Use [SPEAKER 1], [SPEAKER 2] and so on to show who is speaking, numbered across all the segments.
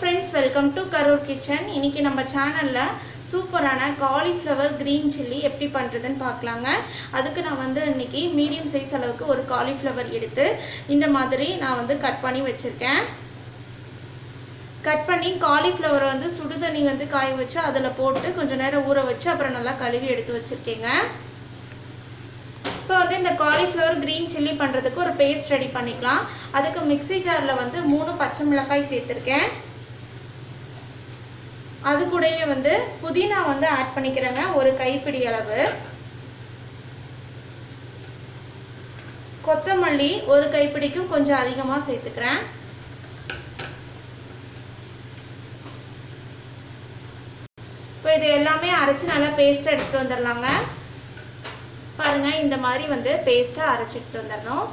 [SPEAKER 1] friends, welcome to Karur Kitchen. இன்னைக்கு நம்ம சேனல்ல சூப்பரான காலிஃப்ளவர் கிரீன் சில்லி எப்படி பண்றதுன்னு பார்க்கலாங்க. அதுக்கு நான் வந்து இன்னைக்கு மீடியம் சைஸ் அளவுக்கு ஒரு காலிஃப்ளவர் எடுத்து இந்த மாதிரி நான் வந்து கட் பண்ணி வச்சிருக்கேன். கட் பண்ணி காலிஃப்ளவர் வந்து சுடுதண்ணி வந்து காய வச்சு அதில் போட்டு கொஞ்சம் நேரம் ஊற வச்சு அப்புறம் நல்லா கழுவி எடுத்து வச்சிருக்கேங்க. இப்போ வந்து இந்த காலிஃப்ளவர் கிரீன் சில்லி பண்ணுறதுக்கு ஒரு பேஸ்ட் ரெடி பண்ணிக்கலாம். அதுக்கு மிக்ஸி ஜாரில் வந்து 3 பச்சை மிளகாய் சேர்த்துருக்கேன். அது கூடயே வந்து புதினா வந்து ஆட் பண்ணிக்கிறேங்க, ஒரு கைப்பிடி அளவு. கொத்தமல்லி ஒரு கைப்பிடிக்கும் கொஞ்சம் அதிகமாக சேர்த்துக்கிறேன். இப்போ இது எல்லாமே அரைச்சி நல்லா பேஸ்ட்டாக எடுத்துகிட்டு வந்துடலாங்க. பாருங்கள், இந்த மாதிரி வந்து பேஸ்ட்டாக அரைச்சி எடுத்துகிட்டு வந்துடணும்.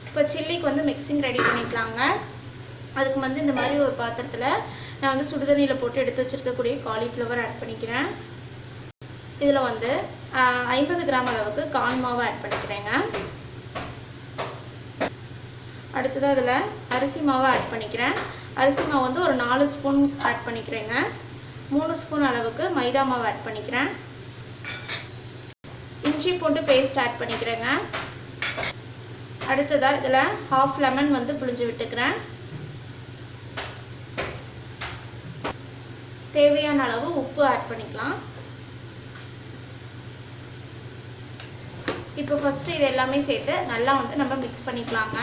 [SPEAKER 1] இப்போ சில்லிக்கு வந்து மிக்சிங் ரெடி பண்ணிக்கலாங்க. அதுக்கு வந்து இந்த மாதிரி ஒரு பாத்திரத்தில் நான் வந்து சுடுதண்ணியில் போட்டு எடுத்து வச்சுருக்கக்கூடிய காலிஃப்ளவர் ஆட் பண்ணிக்கிறேன். இதில் வந்து 50 கிராம் அளவுக்கு கார்ன் மாவு ஆட் பண்ணிக்கிறேங்க. அடுத்தது அதில் அரிசி மாவு ஆட் பண்ணிக்கிறேன். அரிசி மாவு வந்து ஒரு 4 ஸ்பூன் ஆட் பண்ணிக்கிறேங்க. 3 ஸ்பூன் அளவுக்கு மைதா மாவு ஆட் பண்ணிக்கிறேன். இஞ்சி பூண்டு பேஸ்ட் ஆட் பண்ணிக்கிறேங்க. அடுத்ததாக இதில் ½ லெமன் வந்து புழிஞ்சு விட்டுக்கிறேன். தேவையான அளவு உப்பு ஆட் பண்ணிக்கலாம். இப்போ ஃபஸ்ட்டு இது எல்லாமே சேர்த்து நல்லா வந்து நம்ம மிக்ஸ் பண்ணிக்கலாங்க.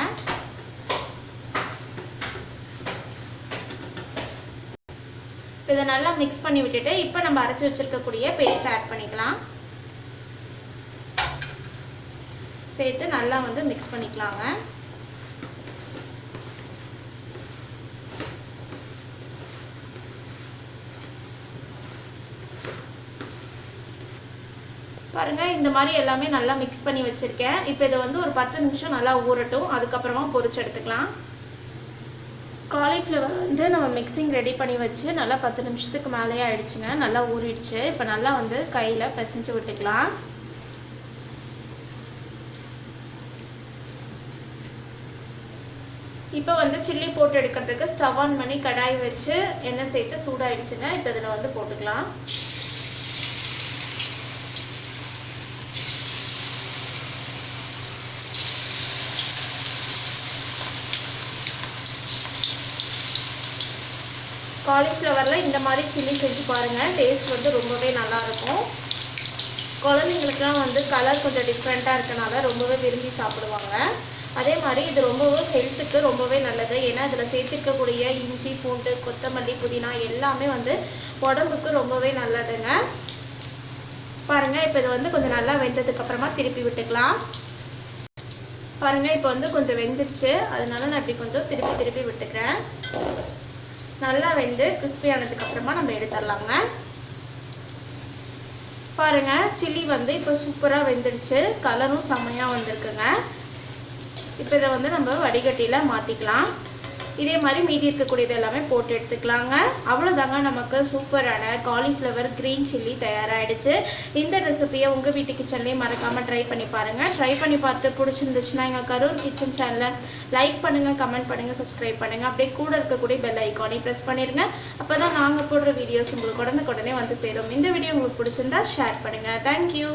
[SPEAKER 1] இதை நல்லா மிக்ஸ் பண்ணி விட்டுட்டு இப்போ நம்ம அரைச்சி வச்சுருக்கக்கூடிய பேஸ்ட்டை ஆட் பண்ணிக்கலாம். சேர்த்து நல்லா வந்து மிக்ஸ் பண்ணிக்கலாங்க. பாருங்கள், இந்த மாதிரி எல்லாமே நல்லா மிக்ஸ் பண்ணி வச்சுருக்கேன். இப்போ இதை வந்து ஒரு 10 நிமிஷம் நல்லா ஊறட்டும், அதுக்கப்புறமா பொரிச்சு எடுத்துக்கலாம். காலிஃப்ளவர் வந்து நம்ம மிக்சிங் ரெடி பண்ணி வச்சு நல்லா 10 நிமிஷத்துக்கு மேலேயே ஆயிடுச்சுங்க. நல்லா ஊறிடுச்சு. இப்போ நல்லா வந்து கையில் பிசைஞ்சு விட்டுக்கலாம். இப்போ வந்து சில்லி போட்டு எடுக்கிறதுக்கு ஸ்டவ் ஆன் பண்ணி கடாய் வச்சு எண்ணெய் சேர்த்து சூடாயிடுச்சுங்க. இப்போ இதில் வந்து போட்டுக்கலாம். காலிஃப்ளவரில் இந்த மாதிரி சில்லி செஞ்சு பாருங்கள். டேஸ்ட் வந்து ரொம்பவே நல்லாயிருக்கும். குழந்தைங்களுக்குலாம் வந்து கலர் கொஞ்சம் டிஃப்ரெண்ட்டாக இருக்கனால ரொம்பவே விரும்பி சாப்பிடுவாங்க. அதே மாதிரி இது ரொம்பவே ஹெல்த்துக்கு ரொம்பவே நல்லது. ஏன்னா இதில் சேர்த்துக்கக்கூடிய இஞ்சி பூண்டு கொத்தமல்லி புதினா எல்லாமே வந்து உடம்புக்கு ரொம்பவே நல்லதுங்க. பாருங்கள், இப்போ இது வந்து கொஞ்சம் நல்லா வெந்ததுக்கப்புறமா திருப்பி விட்டுக்கலாம். பாருங்கள், இப்போ வந்து கொஞ்சம் வெந்துருச்சு. அதனால நான் இப்படி கொஞ்சம் திருப்பி விட்டுக்கிறேன். நல்லா வெந்து கிறிஸ்பி ஆனதுக்கப்புறமா நம்ம எடுத்துடலாங்க. பாருங்கள், சில்லி வந்து இப்போ சூப்பராக வெந்துடுச்சு. கலரும் செம்மையாக வந்திருக்குங்க. இப்போ இதை வந்து நம்ம வடிகட்டியில் மாற்றிக்கலாம். இதே மாதிரி மீதி இருக்கக்கூடியது எல்லாமே போட்டு எடுத்துக்கலாங்க. அவ்வளோதாங்க, நமக்கு சூப்பரான காலிஃப்ளவர் க்ரீன் சில்லி தயாராகிடுச்சு. இந்த ரெசிபியை உங்கள் வீட்டு கிச்சன்லேயே மறக்காமல் ட்ரை பண்ணி பாருங்கள். ட்ரை பண்ணி பார்த்து பிடிச்சிருந்துச்சுன்னா எங்கள் கரூர் கிச்சன் சேனலை லைக் பண்ணுங்கள், கமெண்ட் பண்ணுங்கள், சப்ஸ்கிரைப் பண்ணுங்கள். அப்படியே கூட இருக்கக்கூடிய பெல் ஐக்கானை ப்ரெஸ் பண்ணிடுங்க. அப்போ தான் நாங்கள் போடுற வீடியோஸ் உங்களுக்கு உடனே வந்து சேரும். இந்த வீடியோ உங்களுக்கு பிடிச்சிருந்தா ஷேர் பண்ணுங்கள். தேங்க்யூ.